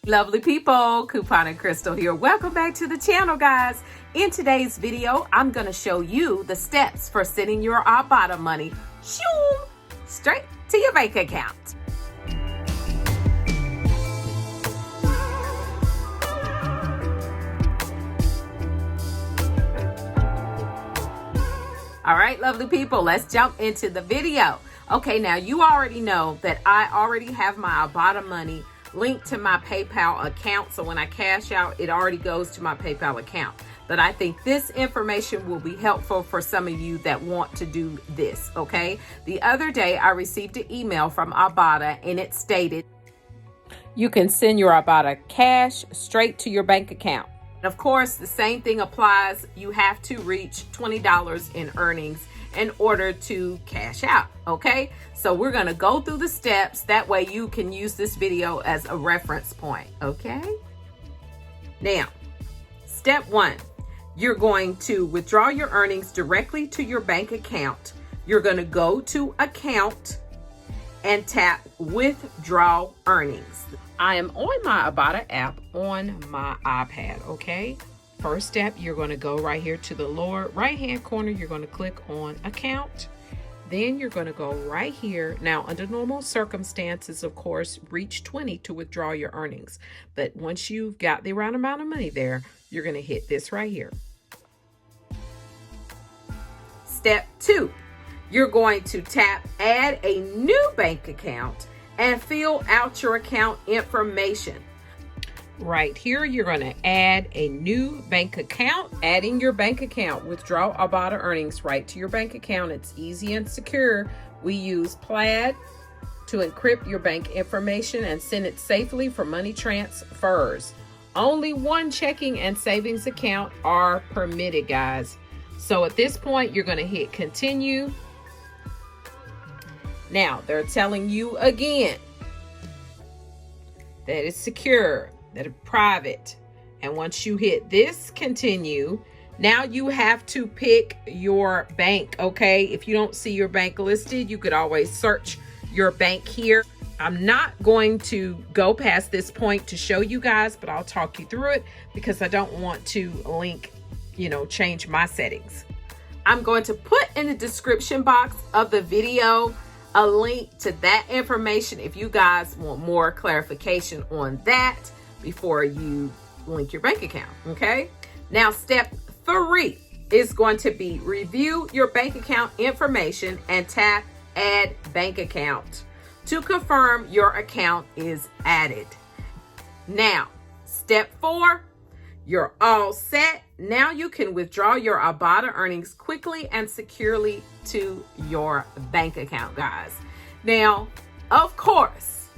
Lovely people, Coupon and Crystal here. Welcome back to the channel, guys. In today's video, I'm going to show you the steps for sending your Ibotta money straight to your bank account. All right, lovely people, let's jump into the video. Okay, now you already know that I already have my Ibotta money linked to my PayPal account. So when I cash out, it already goes to my PayPal account. But I think this information will be helpful for some of you that want to do this, okay? The other day, I received an email from Ibotta and it stated, you can send your Ibotta cash straight to your bank account. And of course, the same thing applies. You have to reach $20 in earnings in order to cash out, okay? So we're gonna go through the steps. That way you can use this video as a reference point, okay? Now, step one, you're going to withdraw your earnings directly to your bank account. You're gonna go to account and tap withdraw earnings. I am on my Ibotta app on my iPad, okay? First step, you're going to go right here to the lower right hand corner. You're going to click on account. Then you're going to go right here. Now, under normal circumstances, of course, reach 20 to withdraw your earnings. But once you've got the right amount of money there, you're going to hit this right here. Step two, you're going to tap add a new bank account and fill out your account information. Right here, you're going to add a new bank account. Adding your bank account, withdraw Ibotta earnings right to your bank account. It's easy and secure. We use Plaid to encrypt your bank information and send it safely for money transfers. Only one checking and savings account are permitted, guys. So at this point, you're going to hit continue. Now, they're telling you again that it's secure, that it's private. And once you hit this continue, now you have to pick your bank, okay? If you don't see your bank listed, you could always search your bank here. I'm not going to go past this point to show you guys, but I'll talk you through it because I don't want to change my settings. I'm going to put in the description box of the video a link to that information if you guys want more clarification on that before you link your bank account, okay? Now, step three is going to be review your bank account information and tap add bank account to confirm your account is added. Now, step four, you're all set. Now you can withdraw your Ibotta earnings quickly and securely to your bank account, guys. Now, of course,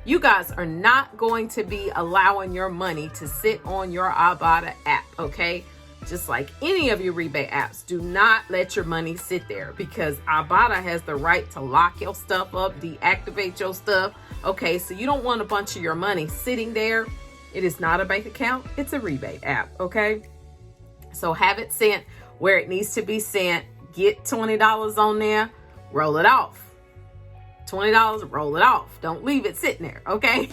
you guys are not going to be allowing your money to sit on your Ibotta app, okay? Just like any of your rebate apps, do not let your money sit there because Ibotta has the right to lock your stuff up, deactivate your stuff, okay? So you don't want a bunch of your money sitting there. It is not a bank account, it's a rebate app, okay? So have it sent where it needs to be sent. Get $20 on there, roll it off. $20, roll it off. Don't leave it sitting there, okay?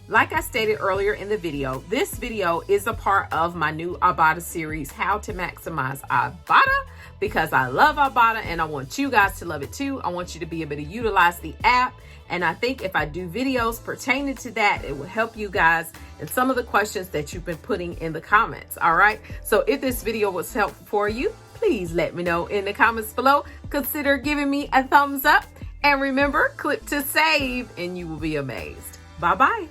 Like I stated earlier in the video, this video is a part of my new Ibotta series, How to Maximize Ibotta, because I love Ibotta and I want you guys to love it too. I want you to be able to utilize the app. And I think if I do videos pertaining to that, it will help you guys in some of the questions that you've been putting in the comments, all right? So if this video was helpful for you, please let me know in the comments below. Consider giving me a thumbs up. And remember, click to save and you will be amazed. Bye-bye.